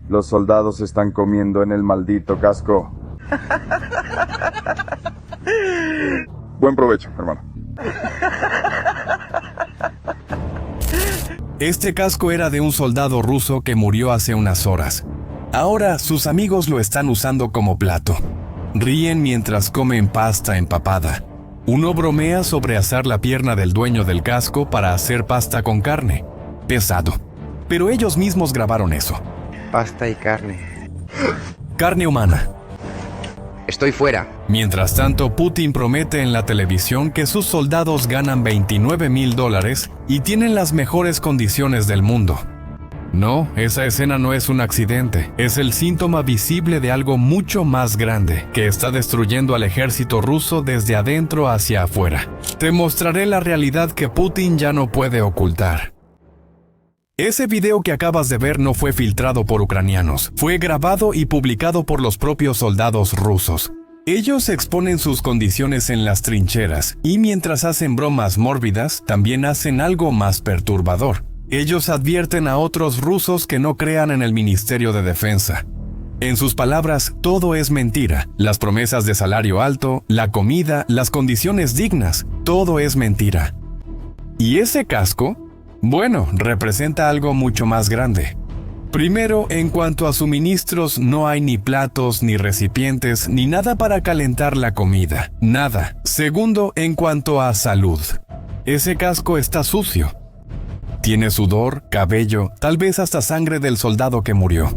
Los soldados están comiendo en el maldito casco. Buen provecho, hermano. Este casco era de un soldado ruso que murió hace unas horas. Ahora sus amigos lo están usando como plato. Ríen mientras comen pasta empapada. Uno bromea sobre asar la pierna del dueño del casco para hacer pasta con carne. Pesado. Pero ellos mismos grabaron eso. Pasta y carne. Carne humana. Estoy fuera. Mientras tanto, Putin promete en la televisión que sus soldados ganan $29,000 y tienen las mejores condiciones del mundo. No, esa escena no es un accidente, es el síntoma visible de algo mucho más grande que está destruyendo al ejército ruso desde adentro hacia afuera. Te mostraré la realidad que Putin ya no puede ocultar. Ese video que acabas de ver no fue filtrado por ucranianos, fue grabado y publicado por los propios soldados rusos. Ellos exponen sus condiciones en las trincheras y mientras hacen bromas mórbidas, también hacen algo más perturbador. Ellos advierten a otros rusos que no crean en el Ministerio de Defensa. En sus palabras, todo es mentira. Las promesas de salario alto, la comida, las condiciones dignas, todo es mentira. ¿Y ese casco? Bueno, representa algo mucho más grande. Primero, en cuanto a suministros, no hay ni platos, ni recipientes, ni nada para calentar la comida. Nada. Segundo, en cuanto a salud. Ese casco está sucio. Tiene sudor, cabello, tal vez hasta sangre del soldado que murió.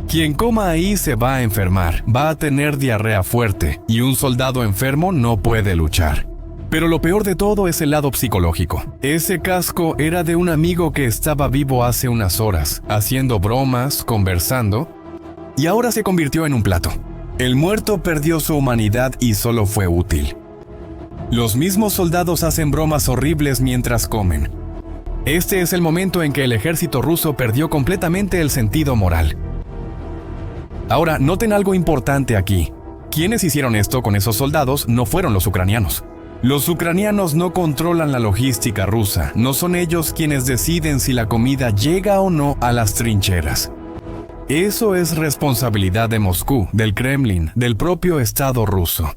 Quien coma ahí se va a enfermar, va a tener diarrea fuerte, y un soldado enfermo no puede luchar. Pero lo peor de todo es el lado psicológico. Ese casco era de un amigo que estaba vivo hace unas horas, haciendo bromas, conversando, y ahora se convirtió en un plato. El muerto perdió su humanidad y solo fue útil. Los mismos soldados hacen bromas horribles mientras comen. Este es el momento en que el ejército ruso perdió completamente el sentido moral. Ahora, noten algo importante aquí. Quienes hicieron esto con esos soldados no fueron los ucranianos. Los ucranianos no controlan la logística rusa, no son ellos quienes deciden si la comida llega o no a las trincheras. Eso es responsabilidad de Moscú, del Kremlin, del propio Estado ruso.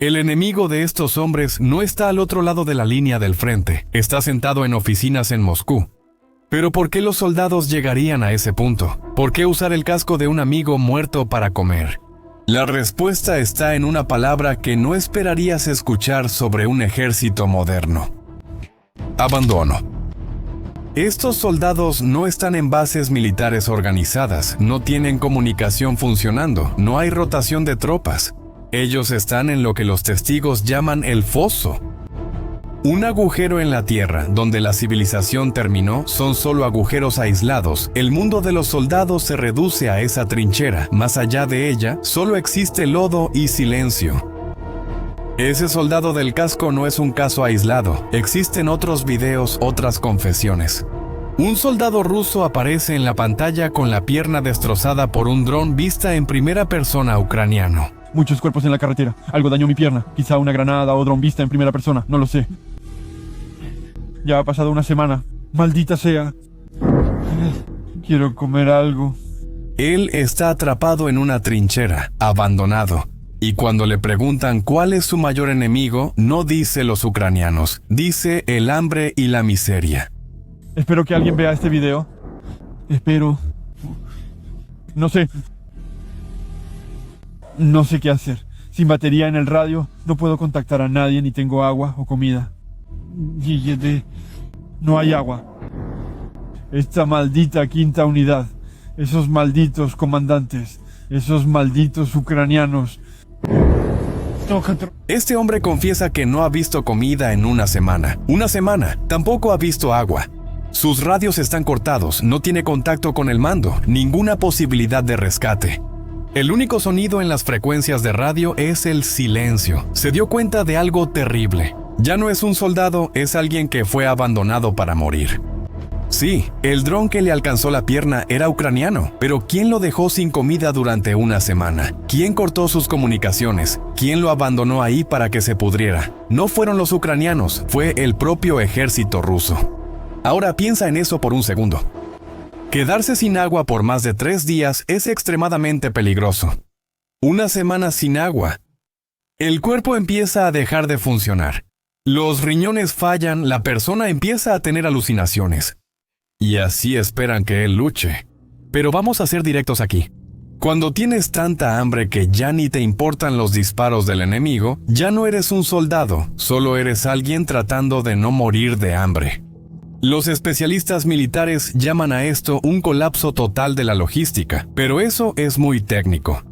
El enemigo de estos hombres no está al otro lado de la línea del frente, está sentado en oficinas en Moscú. Pero ¿por qué los soldados llegarían a ese punto? ¿Por qué usar el casco de un amigo muerto para comer? La respuesta está en una palabra que no esperarías escuchar sobre un ejército moderno. Abandono. Estos soldados no están en bases militares organizadas, no tienen comunicación funcionando, no hay rotación de tropas. Ellos están en lo que los testigos llaman el foso. Un agujero en la tierra, donde la civilización terminó, son solo agujeros aislados. El mundo de los soldados se reduce a esa trinchera. Más allá de ella, solo existe lodo y silencio. Ese soldado del casco no es un caso aislado. Existen otros videos, otras confesiones. Un soldado ruso aparece en la pantalla con la pierna destrozada por un dron vista en primera persona ucraniano. Muchos cuerpos en la carretera. Algo dañó mi pierna. Quizá una granada o dron vista en primera persona. No lo sé. Ya ha pasado una semana. Maldita sea. Quiero comer algo. Él está atrapado en una trinchera, abandonado. Y cuando le preguntan cuál es su mayor enemigo, no dice los ucranianos. Dice el hambre y la miseria. Espero que alguien vea este video. Espero. No sé. No sé qué hacer. Sin batería en el radio, no puedo contactar a nadie ni tengo agua o comida. No hay agua. Esta maldita quinta unidad. Esos malditos comandantes. Esos malditos ucranianos. Este hombre confiesa que no ha visto comida en una semana. Una semana. Tampoco ha visto agua. Sus radios están cortados, no tiene contacto con el mando, ninguna posibilidad de rescate. El único sonido en las frecuencias de radio es el silencio. Se dio cuenta de algo terrible. Ya no es un soldado, es alguien que fue abandonado para morir. Sí, el dron que le alcanzó la pierna era ucraniano, pero ¿quién lo dejó sin comida durante una semana? ¿Quién cortó sus comunicaciones? ¿Quién lo abandonó ahí para que se pudriera? No fueron los ucranianos, fue el propio ejército ruso. Ahora piensa en eso por un segundo. Quedarse sin agua por más de 3 días es extremadamente peligroso. Una semana sin agua. El cuerpo empieza a dejar de funcionar. Los riñones fallan, la persona empieza a tener alucinaciones. Y así esperan que él luche. Pero vamos a ser directos aquí. Cuando tienes tanta hambre que ya ni te importan los disparos del enemigo, ya no eres un soldado, solo eres alguien tratando de no morir de hambre. Los especialistas militares llaman a esto un colapso total de la logística, pero eso es muy técnico.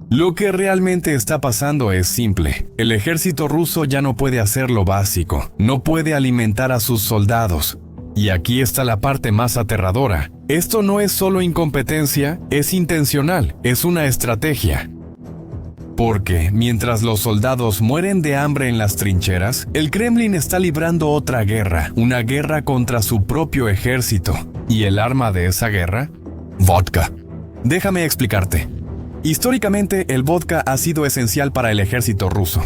Lo que realmente está pasando es simple. El ejército ruso ya no puede hacer lo básico, no puede alimentar a sus soldados. Y aquí está la parte más aterradora. Esto no es solo incompetencia, es intencional, es una estrategia. Porque, mientras los soldados mueren de hambre en las trincheras, el Kremlin está librando otra guerra, una guerra contra su propio ejército. ¿Y el arma de esa guerra? Vodka. Déjame explicarte. Históricamente, el vodka ha sido esencial para el ejército ruso.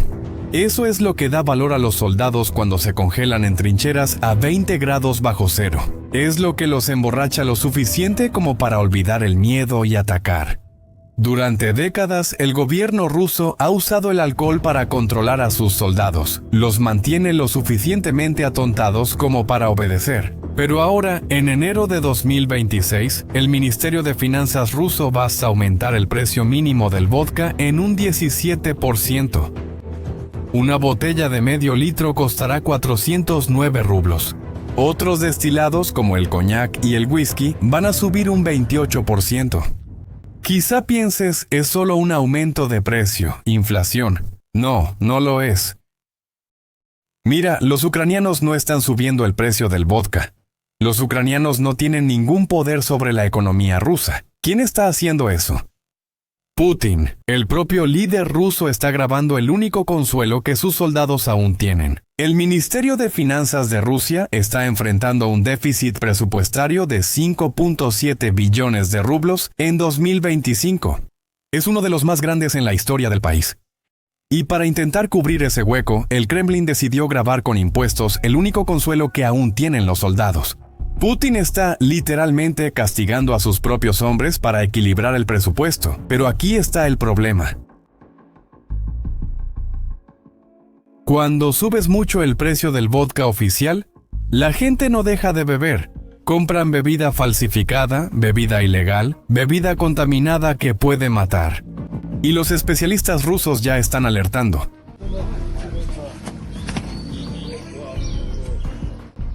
Eso es lo que da valor a los soldados cuando se congelan en trincheras a 20 grados bajo cero. Es lo que los emborracha lo suficiente como para olvidar el miedo y atacar. Durante décadas, el gobierno ruso ha usado el alcohol para controlar a sus soldados. Los mantiene lo suficientemente atontados como para obedecer. Pero ahora, en enero de 2026, el Ministerio de Finanzas ruso va a aumentar el precio mínimo del vodka en un 17%. Una botella de medio litro costará 409 rublos. Otros destilados, como el coñac y el whisky, van a subir un 28%. Quizá pienses, es solo un aumento de precio, inflación. No, no lo es. Mira, los ucranianos no están subiendo el precio del vodka. Los ucranianos no tienen ningún poder sobre la economía rusa. ¿Quién está haciendo eso? Putin, el propio líder ruso, está grabando el único consuelo que sus soldados aún tienen. El Ministerio de Finanzas de Rusia está enfrentando un déficit presupuestario de 5.7 billones de rublos en 2025. Es uno de los más grandes en la historia del país. Y para intentar cubrir ese hueco, el Kremlin decidió grabar con impuestos el único consuelo que aún tienen los soldados. Putin está literalmente castigando a sus propios hombres para equilibrar el presupuesto, pero aquí está el problema. Cuando subes mucho el precio del vodka oficial, la gente no deja de beber. Compran bebida falsificada, bebida ilegal, bebida contaminada que puede matar. Y los especialistas rusos ya están alertando.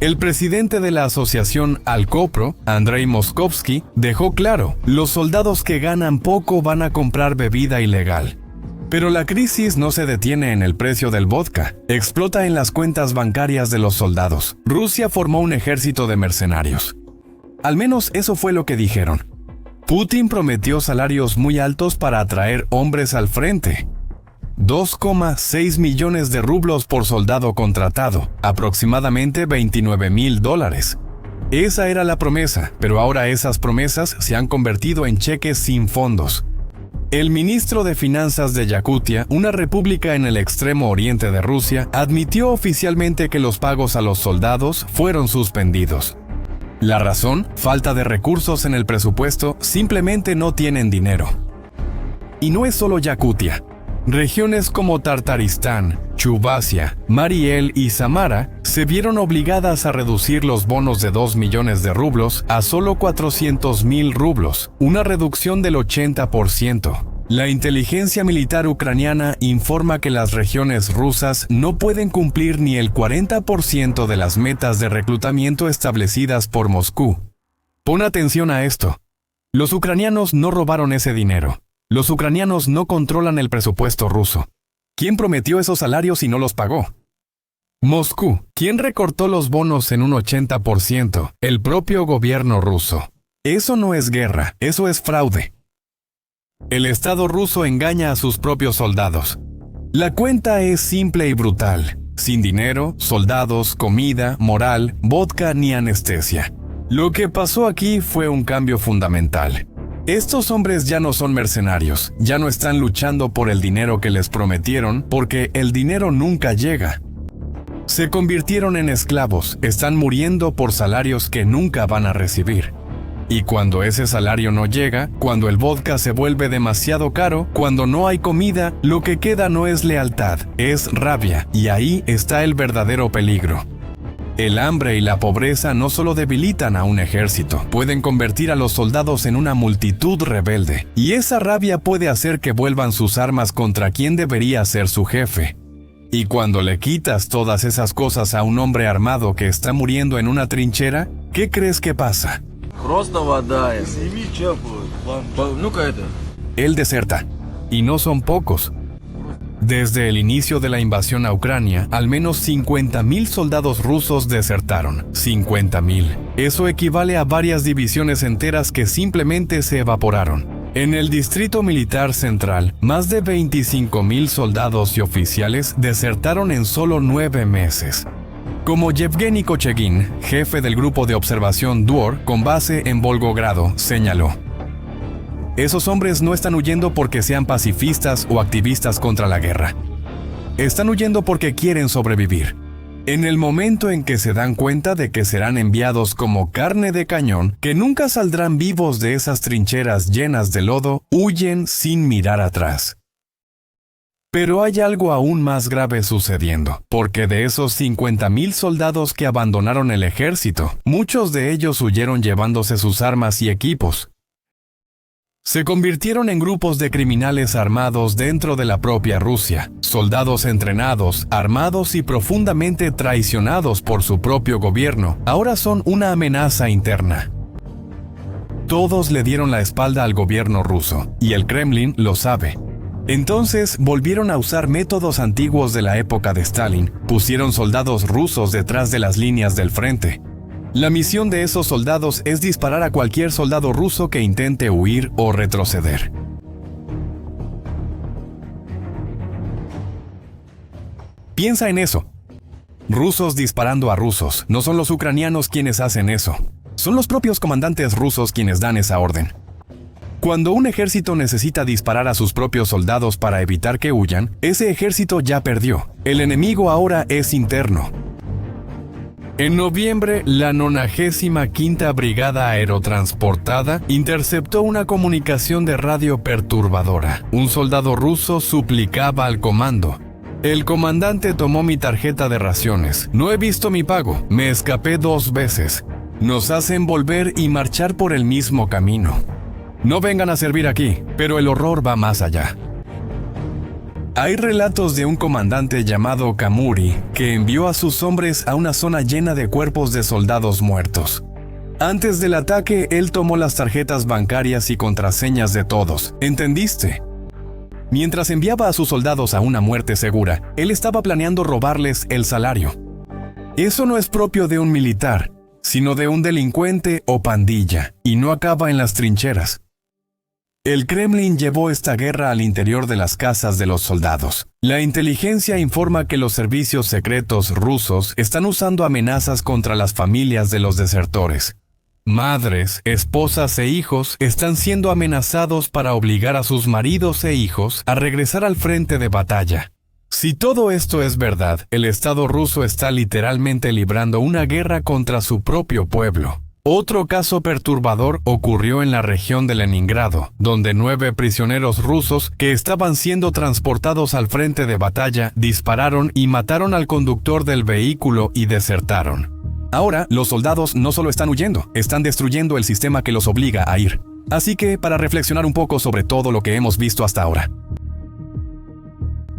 El presidente de la asociación Alcopro, Andrei Moskovsky, dejó claro, los soldados que ganan poco van a comprar bebida ilegal. Pero la crisis no se detiene en el precio del vodka, explota en las cuentas bancarias de los soldados. Rusia formó un ejército de mercenarios. Al menos eso fue lo que dijeron. Putin prometió salarios muy altos para atraer hombres al frente. 2,6 millones de rublos por soldado contratado, aproximadamente $29,000. Esa era la promesa, pero ahora esas promesas se han convertido en cheques sin fondos. El ministro de Finanzas de Yakutia, una república en el extremo oriente de Rusia, admitió oficialmente que los pagos a los soldados fueron suspendidos. La razón, falta de recursos en el presupuesto, simplemente no tienen dinero. Y no es solo Yakutia. Regiones como Tartaristán, Chuvassia, Mariel y Samara se vieron obligadas a reducir los bonos de 2 millones de rublos a solo 400,000 rublos, una reducción del 80%. La inteligencia militar ucraniana informa que las regiones rusas no pueden cumplir ni el 40% de las metas de reclutamiento establecidas por Moscú. Pon atención a esto. Los ucranianos no robaron ese dinero. Los ucranianos no controlan el presupuesto ruso. ¿Quién prometió esos salarios y no los pagó? Moscú. ¿Quién recortó los bonos en un 80%? El propio gobierno ruso. Eso no es guerra, eso es fraude. El Estado ruso engaña a sus propios soldados. La cuenta es simple y brutal. Sin dinero, soldados, comida, moral, vodka ni anestesia. Lo que pasó aquí fue un cambio fundamental. Estos hombres ya no son mercenarios, ya no están luchando por el dinero que les prometieron, porque el dinero nunca llega. Se convirtieron en esclavos, están muriendo por salarios que nunca van a recibir. Y cuando ese salario no llega, cuando el vodka se vuelve demasiado caro, cuando no hay comida, lo que queda no es lealtad, es rabia, y ahí está el verdadero peligro. El hambre y la pobreza no solo debilitan a un ejército, pueden convertir a los soldados en una multitud rebelde, y esa rabia puede hacer que vuelvan sus armas contra quien debería ser su jefe. Y cuando le quitas todas esas cosas a un hombre armado que está muriendo en una trinchera, ¿qué crees que pasa? Él deserta, y no son pocos. Desde el inicio de la invasión a Ucrania, al menos 50,000 soldados rusos desertaron. 50,000. Eso equivale a varias divisiones enteras que simplemente se evaporaron. En el Distrito Militar Central, más de 25,000 soldados y oficiales desertaron en solo 9 meses. Como Yevgeny Kochegin, jefe del grupo de observación DUOR con base en Volgogrado, señaló: esos hombres no están huyendo porque sean pacifistas o activistas contra la guerra. Están huyendo porque quieren sobrevivir. En el momento en que se dan cuenta de que serán enviados como carne de cañón, que nunca saldrán vivos de esas trincheras llenas de lodo, huyen sin mirar atrás. Pero hay algo aún más grave sucediendo, porque de esos 50,000 soldados que abandonaron el ejército, muchos de ellos huyeron llevándose sus armas y equipos. Se convirtieron en grupos de criminales armados dentro de la propia Rusia, soldados entrenados, armados y profundamente traicionados por su propio gobierno, ahora son una amenaza interna. Todos le dieron la espalda al gobierno ruso, y el Kremlin lo sabe. Entonces volvieron a usar métodos antiguos de la época de Stalin, pusieron soldados rusos detrás de las líneas del frente. La misión de esos soldados es disparar a cualquier soldado ruso que intente huir o retroceder. Piensa en eso. Rusos disparando a rusos. No son los ucranianos quienes hacen eso. Son los propios comandantes rusos quienes dan esa orden. Cuando un ejército necesita disparar a sus propios soldados para evitar que huyan, ese ejército ya perdió. El enemigo ahora es interno. En noviembre, la 95ª Brigada Aerotransportada interceptó una comunicación de radio perturbadora. Un soldado ruso suplicaba al comando: el comandante tomó mi tarjeta de raciones. No he visto mi pago. Me escapé 2 veces. Nos hacen volver y marchar por el mismo camino. No vengan a servir aquí, pero el horror va más allá. Hay relatos de un comandante llamado Kamuri que envió a sus hombres a una zona llena de cuerpos de soldados muertos. Antes del ataque, él tomó las tarjetas bancarias y contraseñas de todos. ¿Entendiste? Mientras enviaba a sus soldados a una muerte segura, él estaba planeando robarles el salario. Eso no es propio de un militar, sino de un delincuente o pandilla, y no acaba en las trincheras. El Kremlin llevó esta guerra al interior de las casas de los soldados. La inteligencia informa que los servicios secretos rusos están usando amenazas contra las familias de los desertores. Madres, esposas e hijos están siendo amenazados para obligar a sus maridos e hijos a regresar al frente de batalla. Si todo esto es verdad, el Estado ruso está literalmente librando una guerra contra su propio pueblo. Otro caso perturbador ocurrió en la región de Leningrado, donde 9 prisioneros rusos que estaban siendo transportados al frente de batalla dispararon y mataron al conductor del vehículo y desertaron. Ahora, los soldados no solo están huyendo, están destruyendo el sistema que los obliga a ir. Así que, para reflexionar un poco sobre todo lo que hemos visto hasta ahora.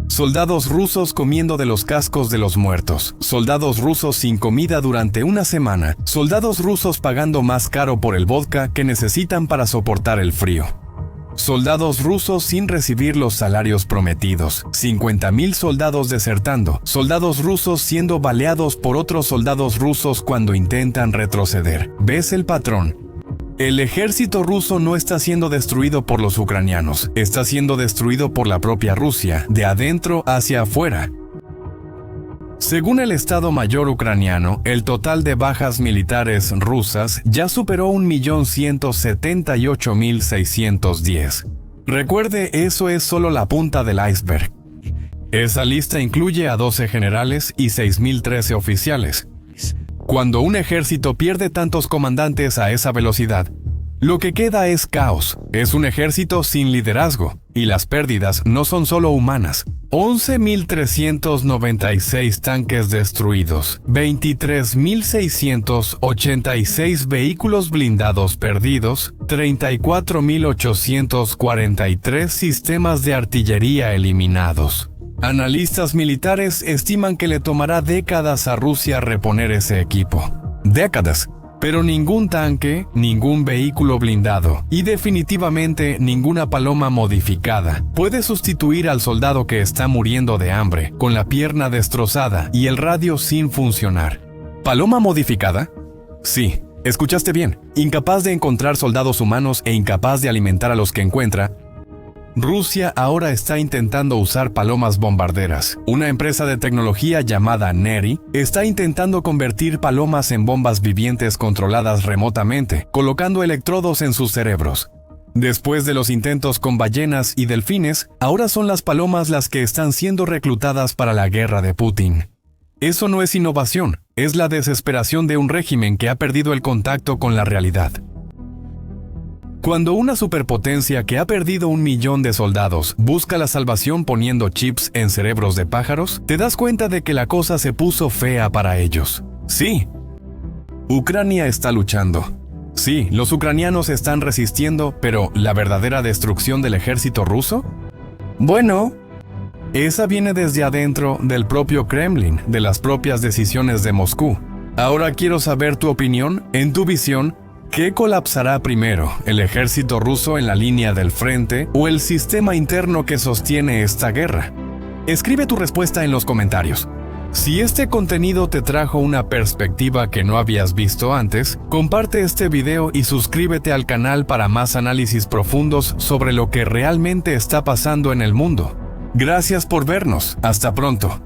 Soldados rusos comiendo de los cascos de los muertos, soldados rusos sin comida durante una semana, soldados rusos pagando más caro por el vodka que necesitan para soportar el frío. Soldados rusos sin recibir los salarios prometidos, 50,000 soldados desertando, soldados rusos siendo baleados por otros soldados rusos cuando intentan retroceder. ¿Ves el patrón? El ejército ruso no está siendo destruido por los ucranianos, está siendo destruido por la propia Rusia, de adentro hacia afuera. Según el Estado Mayor ucraniano, el total de bajas militares rusas ya superó 1.178.610. Recuerde, eso es solo la punta del iceberg. Esa lista incluye a 12 generales y 6.013 oficiales. Cuando un ejército pierde tantos comandantes a esa velocidad, Lo que queda es caos, es un ejército sin liderazgo, y las pérdidas no son solo humanas. 11.396 tanques destruidos, 23.686 vehículos blindados perdidos, 34.843 sistemas de artillería eliminados. Analistas militares estiman que le tomará décadas a Rusia reponer ese equipo. Décadas. Pero ningún tanque, ningún vehículo blindado y definitivamente ninguna paloma modificada puede sustituir al soldado que está muriendo de hambre, con la pierna destrozada y el radio sin funcionar. ¿Paloma modificada? Sí, escuchaste bien. Incapaz de encontrar soldados humanos e incapaz de alimentar a los que encuentra, Rusia ahora está intentando usar palomas bombarderas. Una empresa de tecnología llamada Neri está intentando convertir palomas en bombas vivientes controladas remotamente, colocando electrodos en sus cerebros. Después de los intentos con ballenas y delfines, ahora son las palomas las que están siendo reclutadas para la guerra de Putin. Eso no es innovación, es la desesperación de un régimen que ha perdido el contacto con la realidad. Cuando una superpotencia que ha perdido 1 millón de soldados busca la salvación poniendo chips en cerebros de pájaros, te das cuenta de que la cosa se puso fea para ellos. Sí, Ucrania está luchando. Sí, los ucranianos están resistiendo, pero ¿la verdadera destrucción del ejército ruso? Bueno, esa viene desde adentro del propio Kremlin, de las propias decisiones de Moscú. Ahora quiero saber tu opinión, en tu visión. ¿Qué colapsará primero, el ejército ruso en la línea del frente o el sistema interno que sostiene esta guerra? Escribe tu respuesta en los comentarios. Si este contenido te trajo una perspectiva que no habías visto antes, comparte este video y suscríbete al canal para más análisis profundos sobre lo que realmente está pasando en el mundo. Gracias por vernos. Hasta pronto.